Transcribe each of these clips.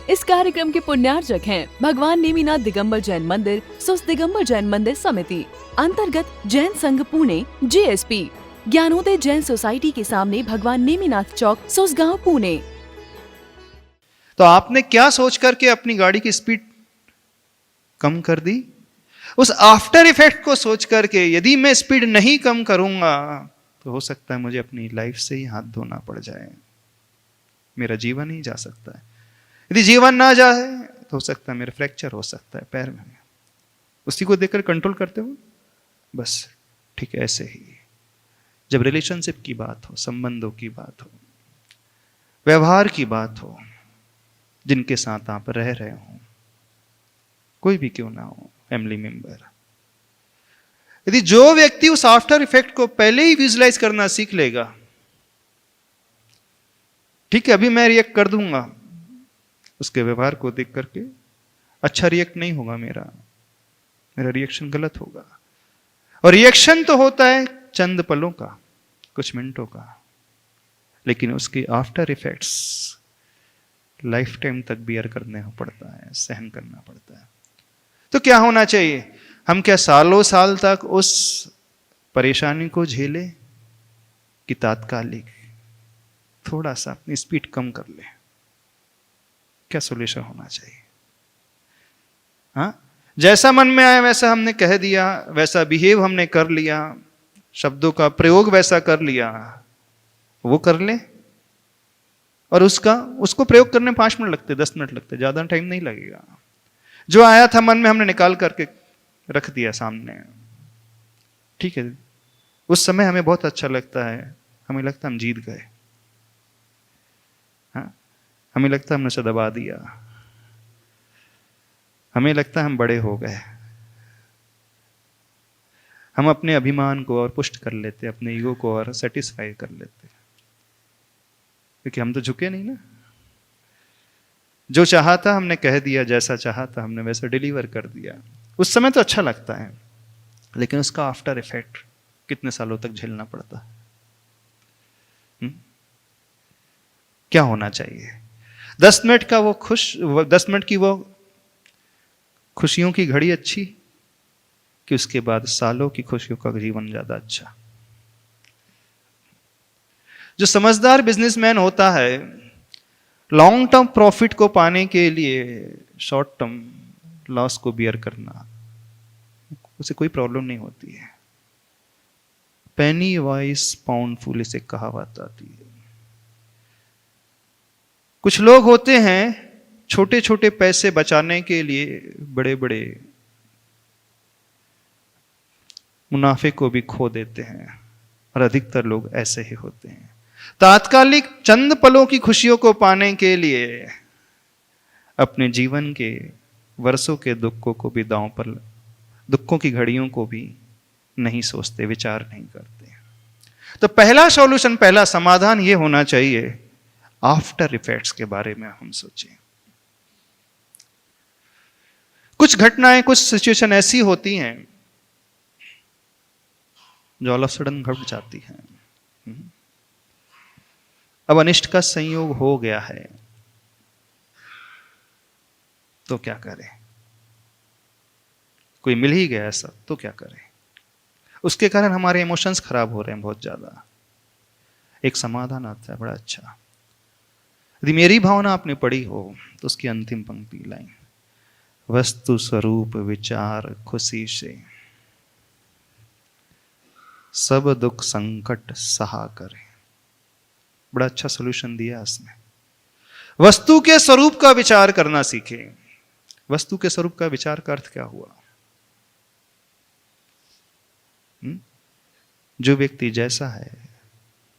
इस कार्यक्रम के पुण्यार्चक हैं भगवान नेमिनाथ दिगंबर जैन मंदिर, सुस दिगंबर जैन मंदिर समिति, अंतर्गत जैन संघ पुणे JSP, ज्ञानोदय जैन सोसाइटी के सामने भगवान नेमिनाथ चौक, सुसगांव, पुणे। तो आपने क्या सोच करके अपनी गाड़ी की स्पीड कम कर दी? उस आफ्टर इफेक्ट को सोच करके यदि मैं स्पीड नहीं कम करूंगा तो हो सकता है मुझे अपनी लाइफ से ही हाथ धोना पड़ जाए, मेरा जीवन ही जा सकता है। यदि जीवन ना जाए तो हो सकता है मेरा फ्रैक्चर हो सकता है पैर में। उसी को देखकर कंट्रोल करते हो। बस ठीक ऐसे ही जब रिलेशनशिप की बात हो, संबंधों की बात हो, व्यवहार की बात हो, जिनके साथ आप रह रहे हो, कोई भी क्यों ना हो, फैमिली मेंबर, यदि जो व्यक्ति उस आफ्टर इफेक्ट को पहले ही विजुलाइज करना सीख लेगा, ठीक है अभी मैं रिएक्ट कर दूंगा, उसके व्यवहार को देख करके अच्छा रिएक्ट नहीं होगा, मेरा रिएक्शन गलत होगा। और रिएक्शन तो होता है चंद पलों का, कुछ मिनटों का, लेकिन उसके आफ्टर इफेक्ट्स लाइफ टाइम तक बियर करने पड़ता है, सहन करना पड़ता है। तो क्या होना चाहिए? हम क्या सालों साल तक उस परेशानी को झेले कि तात्कालिक थोड़ा सा अपनी स्पीड कम कर ले? क्या सॉल्यूशन होना चाहिए? हाँ, जैसा मन में आया वैसा हमने कह दिया, वैसा बिहेव हमने कर लिया, शब्दों का प्रयोग वैसा कर लिया, वो कर ले। और उसको प्रयोग करने 5 मिनट लगते, 10 मिनट लगते, ज्यादा टाइम नहीं लगेगा। जो आया था मन में हमने निकाल करके रख दिया सामने, ठीक है। उस समय हमें बहुत अच्छा लगता है, हमें लगता है हम जीत गए, हाँ? हमें लगता है हमने उसे दबा दिया, हमें लगता है हम बड़े हो गए। हम अपने अभिमान को और पुष्ट कर लेते, अपने ईगो को और सेटिस्फाई कर लेते, क्योंकि हम तो झुके नहीं ना। जो चाहा था हमने कह दिया, जैसा चाहा था हमने वैसा डिलीवर कर दिया। उस समय तो अच्छा लगता है, लेकिन उसका आफ्टर इफेक्ट कितने सालों तक झेलना पड़ता है। क्या होना चाहिए? 10 मिनट का वो 10 मिनट की वो खुशियों की घड़ी अच्छी, कि उसके बाद सालों की खुशियों का जीवन ज्यादा अच्छा? जो समझदार बिजनेसमैन होता है, लॉन्ग टर्म प्रॉफिट को पाने के लिए शॉर्ट टर्म लॉस को बियर करना, उसे कोई प्रॉब्लम नहीं होती है। पेनी वाइज पाउंड फुल इसे कहावत आती है। कुछ लोग होते हैं छोटे छोटे पैसे बचाने के लिए बड़े बड़े मुनाफे को भी खो देते हैं, और अधिकतर लोग ऐसे ही होते हैं। तात्कालिक चंद पलों की खुशियों को पाने के लिए अपने जीवन के वर्षों के दुखों को भी दांव पर, दुखों की घड़ियों को भी नहीं सोचते, विचार नहीं करते। तो पहला सॉल्यूशन, पहला समाधान यह होना चाहिए, आफ्टर इफेक्ट्स के बारे में हम सोचें। कुछ घटनाएं, कुछ सिचुएशन ऐसी होती हैं जो ऑल ऑफ सडन घट जाती हैं। अब अनिष्ट का संयोग हो गया है, तो क्या करें? कोई मिल ही गया ऐसा, तो क्या करें? उसके कारण हमारे इमोशंस खराब हो रहे हैं बहुत ज्यादा। एक समाधान आता है बड़ा अच्छा। यदि मेरी भावना आपने पढ़ी हो तो उसकी अंतिम पंक्ति लाइन, वस्तु स्वरूप विचार खुशी से सब दुख संकट सहा करे। बड़ा अच्छा सोल्यूशन दिया उसने। वस्तु के स्वरूप का विचार करना सीखे। वस्तु के स्वरूप का विचार का अर्थ क्या हुआ? जो व्यक्ति जैसा है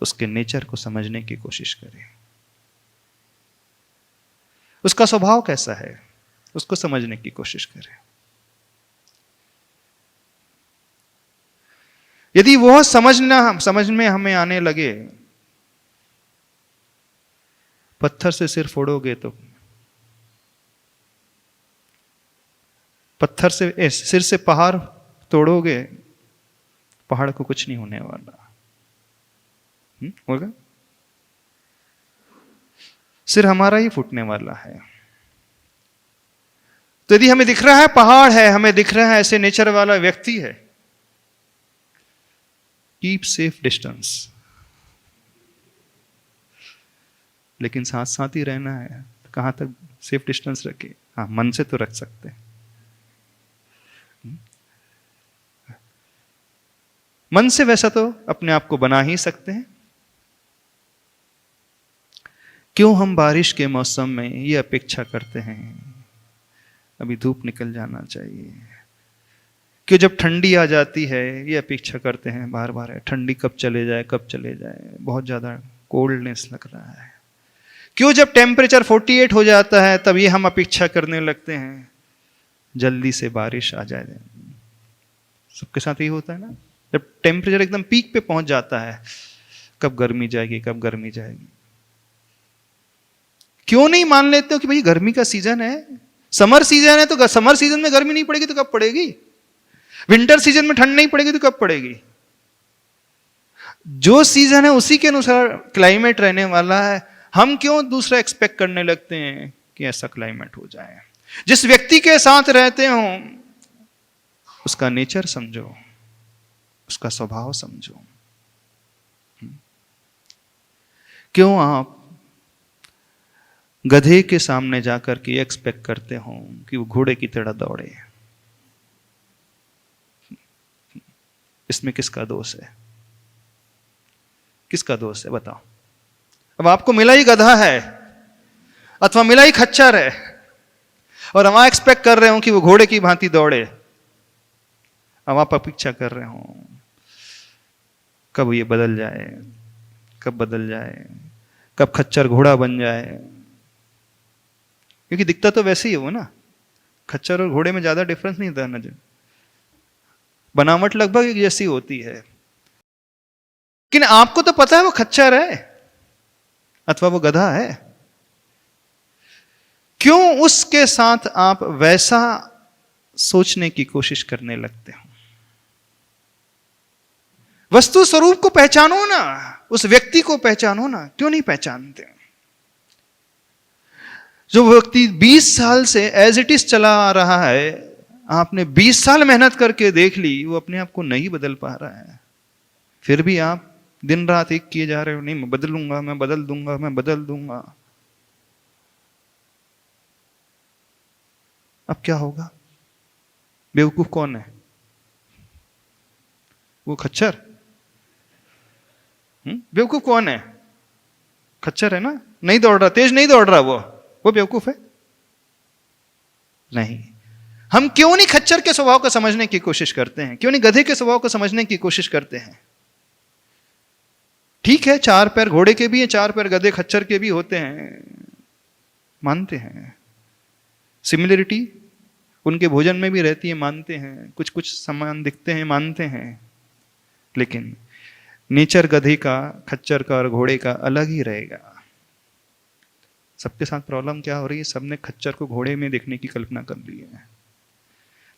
उसके नेचर को समझने की कोशिश करे। उसका स्वभाव कैसा है उसको समझने की कोशिश करें। यदि वह समझ में हमें आने लगे, पत्थर से सिर फोड़ोगे तो पत्थर से सिर से पहाड़ तोड़ोगे, पहाड़ को कुछ नहीं होने वाला। होगा? सिर हमारा ही फूटने वाला है। तो यदि हमें दिख रहा है पहाड़ है, हमें दिख रहा है ऐसे नेचर वाला व्यक्ति है, कीप सेफ डिस्टेंस, लेकिन साथ साथ ही रहना है। तो कहां तक सेफ डिस्टेंस रखे? हाँ, मन से तो रख सकते हैं। मन से वैसा तो अपने आप को बना ही सकते हैं। क्यों हम बारिश के मौसम में ये अपेक्षा करते हैं अभी धूप निकल जाना चाहिए? क्यों जब ठंडी आ जाती है ये अपेक्षा करते हैं बार बार, है ठंडी कब चले जाए, कब चले जाए, बहुत ज्यादा कोल्डनेस लग रहा है। क्यों जब टेम्परेचर 48 हो जाता है तब ये हम अपेक्षा करने लगते हैं जल्दी से बारिश आ जाए। सबके साथ यही होता है ना, जब टेम्परेचर एकदम पीक पे पहुंच जाता है, कब गर्मी जाएगी, कब गर्मी जाएगी। क्यों नहीं मान लेते हो कि भाई गर्मी का सीजन है, समर सीजन है, तो समर सीजन में गर्मी नहीं पड़ेगी तो कब पड़ेगी? विंटर सीजन में ठंड नहीं पड़ेगी तो कब पड़ेगी? जो सीजन है उसी के अनुसार क्लाइमेट रहने वाला है। हम क्यों दूसरा एक्सपेक्ट करने लगते हैं कि ऐसा क्लाइमेट हो जाए? जिस व्यक्ति के साथ रहते हो उसका नेचर समझो, उसका स्वभाव समझो। क्यों आप गधे के सामने जाकर के एक्सपेक्ट करते हो कि वो घोड़े की तरह दौड़े? इसमें किसका दोष है? किसका दोष है बताओ? अब आपको मिला ही गधा है अथवा मिला ही खच्चर है और हम एक्सपेक्ट कर रहे हो कि वो घोड़े की भांति दौड़े। अब आप अपेक्षा कर रहे हो कब ये बदल जाए, कब बदल जाए, कब खच्चर घोड़ा बन जाए। क्योंकि दिखता तो वैसे ही है वो ना, खच्चर और घोड़े में ज्यादा डिफरेंस नहीं था नजर, बनावट लगभग एक जैसी होती है। लेकिन आपको तो पता है वो खच्चर है अथवा वो गधा है। क्यों उसके साथ आप वैसा सोचने की कोशिश करने लगते हो? वस्तु स्वरूप को पहचानो ना, उस व्यक्ति को पहचानो ना। क्यों नहीं पहचानते? जो व्यक्ति 20 साल से एज इट इज चला आ रहा है, आपने 20 साल मेहनत करके देख ली, वो अपने आप को नहीं बदल पा रहा है, फिर भी आप दिन रात एक किए जा रहे हो, नहीं मैं बदलूंगा, मैं बदल दूंगा, मैं बदल दूंगा। अब क्या होगा? बेवकूफ कौन है? वो खच्चर? बेवकूफ कौन है? खच्चर है ना, नहीं दौड़ रहा, तेज नहीं दौड़ रहा, वो बेवकूफ है? नहीं। हम क्यों नहीं खच्चर के स्वभाव को समझने की कोशिश करते हैं? क्यों नहीं गधे के स्वभाव को समझने की कोशिश करते हैं? ठीक है, 4 पैर घोड़े के भी हैं, 4 पैर गधे खच्चर के भी होते हैं, मानते हैं। सिमिलरिटी उनके भोजन में भी रहती है, मानते हैं। कुछ कुछ समान दिखते हैं, मानते हैं। लेकिन नेचर गधे का, खच्चर का और घोड़े का अलग ही रहेगा। सबके साथ प्रॉब्लम क्या हो रही है? सबने खच्चर को घोड़े में देखने की कल्पना कर ली है।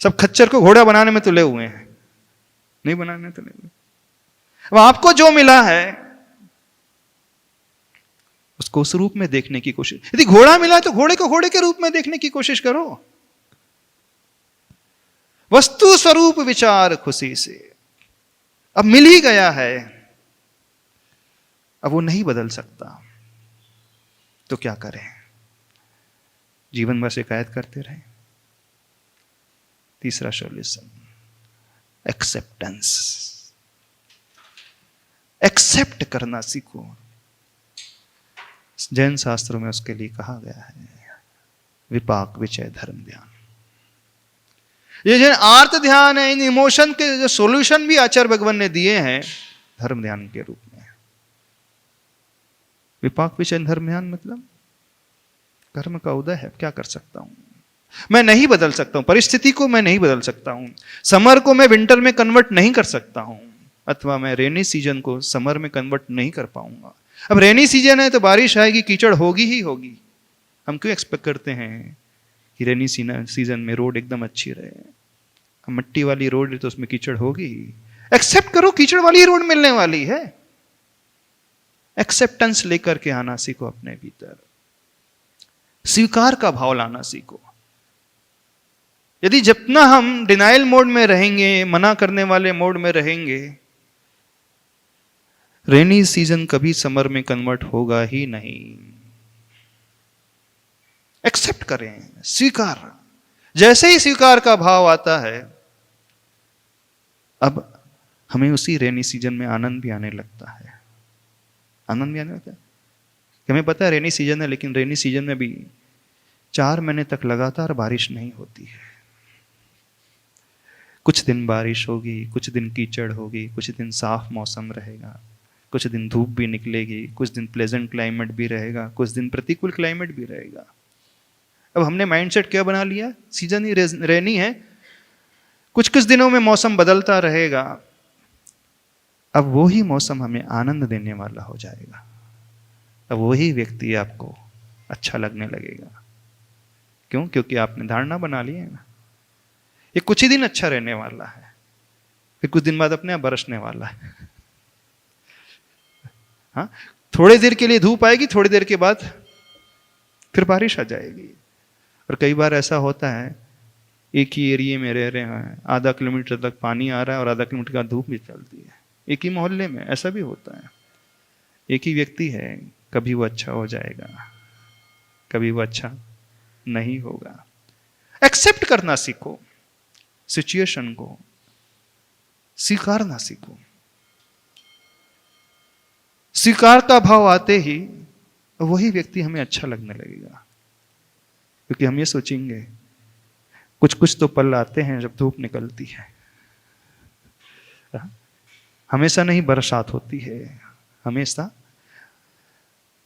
सब खच्चर को घोड़ा बनाने में तुले हुए हैं, नहीं बनाने तुले हुए। अब आपको जो मिला है उसको उस रूप में देखने की कोशिश। यदि घोड़ा मिला है तो घोड़े को घोड़े के रूप में देखने की कोशिश करो। वस्तु स्वरूप विचार खुशी से। अब मिल ही गया है, अब वो नहीं बदल सकता, तो क्या करें? जीवन भर शिकायत करते रहे? तीसरा सॉल्यूशन, एक्सेप्टेंस। एक्सेप्ट करना सीखो। जैन शास्त्रों में उसके लिए कहा गया है विपाक विचय धर्म ध्यान। ये जो आर्त ध्यान है, इन इमोशन के जो सॉल्यूशन भी आचार्य भगवान ने दिए हैं धर्म ध्यान के रूप में। विपाक विचय धर्म ध्यान मतलब कर्म का उदय है। क्या कर सकता हूं? मैं नहीं बदल सकता हूं, परिस्थिति को मैं नहीं बदल सकता हूं, समर को मैं विंटर में कन्वर्ट नहीं कर सकता हूं, अथवा मैं रेनी सीजन को समर में कन्वर्ट नहीं कर पाऊंगा। अब रेनी सीजन है तो बारिश आएगी, कीचड़ होगी ही होगी। हम क्यों एक्सपेक्ट करते हैं कि रेनी सीजन में रोड एकदम अच्छी रहे? मिट्टी वाली रोड है तो उसमें कीचड़ होगी ही। एक्सेप्ट करो, कीचड़ वाली रोड मिलने वाली है। एक्सेप्टेंस लेकर के आना सीखो अपने भीतर, स्वीकार का भाव लाना सीखो। यदि जितना हम डिनाइल मोड में रहेंगे, मना करने वाले मोड में रहेंगे, रेनी सीजन कभी समर में कन्वर्ट होगा ही नहीं। एक्सेप्ट करें, स्वीकार। जैसे ही स्वीकार का भाव आता है, अब हमें उसी रेनी सीजन में आनंद भी आने लगता है। आनंद भी आने लगता है। हमें पता है रेनी सीजन है, लेकिन रेनी सीजन में भी 4 महीने तक लगातार बारिश नहीं होती है। कुछ दिन बारिश होगी, कुछ दिन कीचड़ होगी, कुछ दिन साफ मौसम रहेगा, कुछ दिन धूप भी निकलेगी, कुछ दिन प्लेजेंट क्लाइमेट भी रहेगा, कुछ दिन प्रतिकूल क्लाइमेट भी रहेगा। अब हमने माइंडसेट क्या बना लिया, सीजन ही रेनी है, कुछ कुछ दिनों में मौसम बदलता रहेगा। अब वो ही मौसम हमें आनंद देने वाला हो जाएगा। अब वही व्यक्ति आपको अच्छा लगने लगेगा। क्यों? क्योंकि आपने धारणा बना ली है ना, ये कुछ ही दिन अच्छा रहने वाला है, फिर कुछ दिन बाद अपने आप बरसने वाला है। हाँ, थोड़ी देर के लिए धूप आएगी, थोड़ी देर के बाद फिर बारिश आ जाएगी। और कई बार ऐसा होता है, एक ही एरिया में रह रहे हैं, आधा किलोमीटर तक पानी आ रहा है और आधा किलोमीटर का धूप भी चलती है। एक ही मोहल्ले में ऐसा भी होता है। एक ही व्यक्ति है, कभी वो अच्छा हो जाएगा, कभी वो अच्छा नहीं होगा। एक्सेप्ट करना सीखो, सिचुएशन को स्वीकारना सीखो। स्वीकार का भाव आते ही वही व्यक्ति हमें अच्छा लगने लगेगा। क्योंकि हम ये सोचेंगे, कुछ कुछ तो पल आते हैं जब धूप निकलती है, हमेशा नहीं बरसात होती है। हमेशा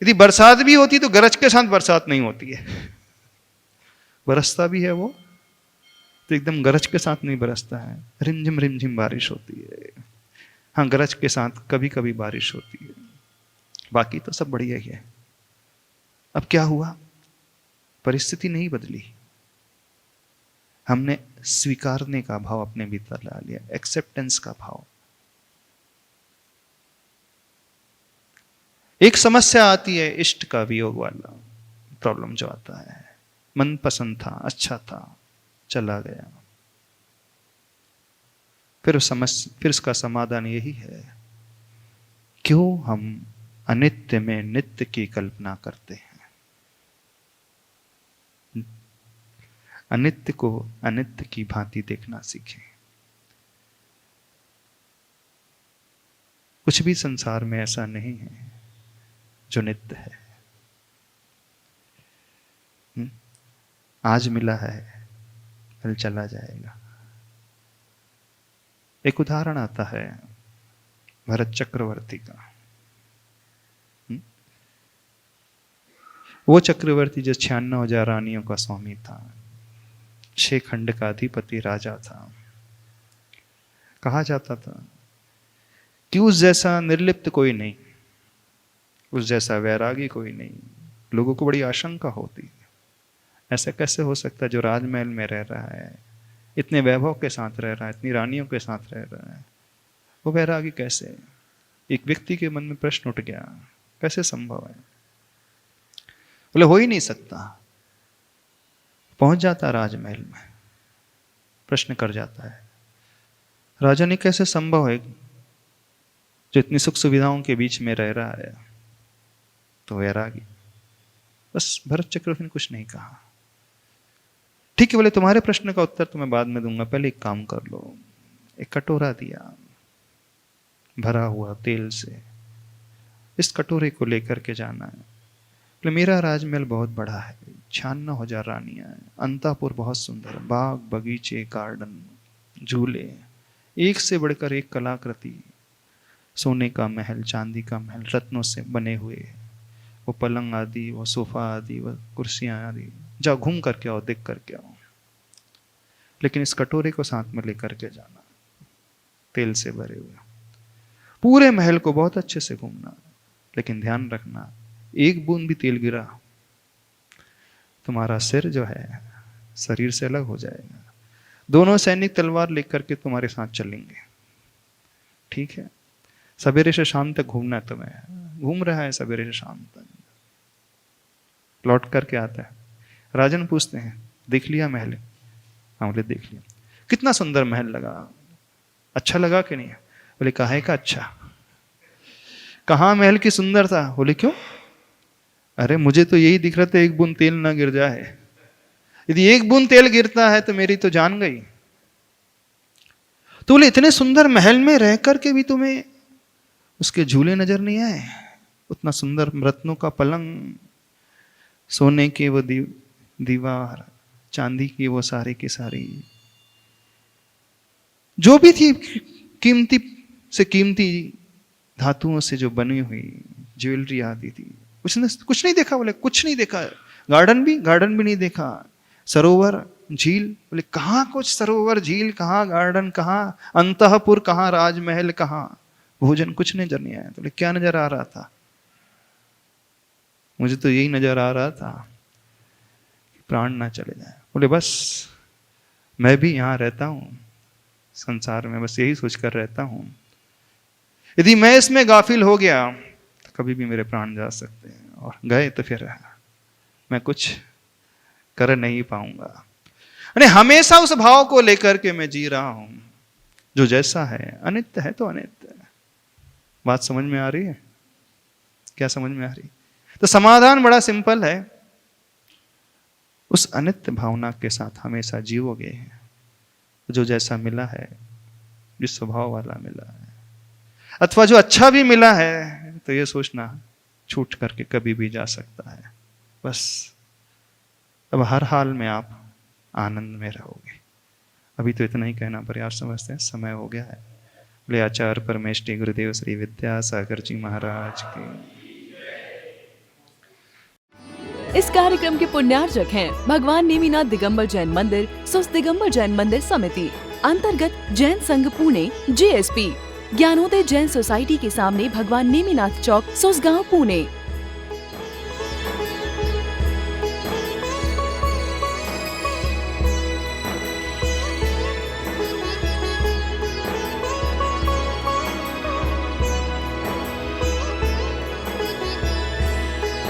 यदि बरसात भी होती तो गरज के साथ बरसात नहीं होती है। बरसता भी है वो तो एकदम गरज के साथ नहीं बरसता है, रिमझिम बारिश होती है। हाँ, गरज के साथ कभी कभी बारिश होती है, बाकी तो सब बढ़िया ही है। अब क्या हुआ, परिस्थिति नहीं बदली, हमने स्वीकारने का भाव अपने भीतर ला लिया, एक्सेप्टेंस का भाव। एक समस्या आती है, इष्ट का वियोग वाला प्रॉब्लम जो आता है। मन पसंद था, अच्छा था, चला गया। फिर उसका समाधान यही है, क्यों हम अनित्य में नित्य की कल्पना करते हैं। अनित्य को अनित्य की भांति देखना सीखें। कुछ भी संसार में ऐसा नहीं है जो नित्य है। आज मिला है, कल चला जाएगा। एक उदाहरण आता है भरत चक्रवर्ती का। वो चक्रवर्ती जो 96,000 रानियों का स्वामी था, 6 खंड का अधिपति राजा था। कहा जाता था कि उस जैसा निर्लिप्त कोई नहीं, उस जैसा वैरागी कोई नहीं। लोगों को बड़ी आशंका होती, ऐसा कैसे हो सकता है जो राजमहल में रह रहा है, इतने वैभव के साथ रह रहा है, इतनी रानियों के साथ रह रहा है, वो वैरागी कैसे? एक व्यक्ति के मन में प्रश्न उठ गया, कैसे संभव है? बोले हो ही नहीं सकता। पहुंच जाता राजमहल में, प्रश्न कर जाता है, राजा ने कैसे संभव है जो इतनी सुख सुविधाओं के बीच में रह रहा है? तो वैरागी। बस भरत चक्रवर्ती ने कुछ नहीं कहा। ठीक है, बोले तुम्हारे प्रश्न का उत्तर तो मैं बाद में दूंगा, पहले एक काम कर लो। एक कटोरा दिया भरा हुआ तेल से, इस कटोरे को लेकर के जाना है। बोले मेरा राजमहल बहुत बड़ा है, 96,000 रानियां हैं, अंतापुर बहुत सुंदर, बाग बगीचे, गार्डन, झूले, एक से बढ़कर एक कलाकृति, सोने का महल, चांदी का महल, रत्नों से बने हुए, वो पलंग आदि, वो सोफा आदि, वो कुर्सियां आदि। जाओ घूम करके आओ, देख करके आओ, लेकिन इस कटोरे को साथ में लेकर के जाना, तेल से भरे हुए। पूरे महल को बहुत अच्छे से घूमना, लेकिन ध्यान रखना, एक बूंद भी तेल गिरा तुम्हारा सिर जो है शरीर से अलग हो जाएगा। दोनों सैनिक तलवार लेकर के तुम्हारे साथ चलेंगे, ठीक है? सवेरे से शाम तक घूमना है तुम्हें। घूम रहा है सवेरे से शाम तक, लौट करके आता है, राजन पूछते हैं देख लिया महल? हाँ बोले देख लिया। कितना सुंदर महल लगा, अच्छा लगा कि नहीं? बोले काहे का अच्छा, कहाँ महल की सुंदरता? बोले क्यों? अरे मुझे तो यही दिख रहा था एक बूंद तेल ना गिर जाए, यदि एक बूंद तेल गिरता है तो मेरी तो जान गई। तो बोले इतने सुंदर महल में रह करके भी तुम्हें उसके झूले नजर नहीं आए? उतना सुंदर रत्नों का पलंग, सोने के वो दीवार, चांदी की वो सारी की सारी जो भी थी कीमती से कीमती धातुओं से जो बनी हुई ज्वेलरी आती थी, कुछ नहीं देखा? बोले कुछ नहीं देखा। गार्डन भी नहीं देखा। सरोवर, झील? बोले कहाँ कुछ सरोवर, झील, कहाँ गार्डन, कहाँ अंतःपुर, कहाँ राजमहल, कहाँ भोजन, कुछ नजर नहीं आया। बोले क्या नजर आ रहा था? मुझे तो यही नजर आ रहा था प्राण ना चले जाए। बोले बस मैं भी यहाँ रहता हूँ संसार में, बस यही सोचकर रहता हूँ, यदि मैं इसमें गाफिल हो गया तो कभी भी मेरे प्राण जा सकते हैं, और गए तो फिर मैं कुछ कर नहीं पाऊंगा। यानी हमेशा उस भाव को लेकर के मैं जी रहा हूं, जो जैसा है अनित्य है तो अनित्य है। बात समझ में आ रही है? क्या समझ में आ रही? तो समाधान बड़ा सिंपल है, उस अनित्य भावना के साथ हमेशा जीवोगे, जो जैसा मिला है, जिस स्वभाव वाला मिला है, अथवा जो अच्छा भी मिला है तो ये सोचना छूट करके कभी भी जा सकता है। बस अब हर हाल में आप आनंद में रहोगे। अभी तो इतना ही कहना पर्याप्त समझते हैं, समय हो गया है। बोले आचार्य परमेष्टि गुरुदेव श्री विद्यासागर जी महाराज के। इस कार्यक्रम के पुण्यार्जक हैं भगवान नेमिनाथ दिगंबर जैन मंदिर, सुस दिगंबर जैन मंदिर समिति, अंतर्गत जैन संघ पुणे, JSP, ज्ञानोदय जैन सोसाइटी के सामने भगवान नेमिनाथ चौक, सुसगांव, पुणे।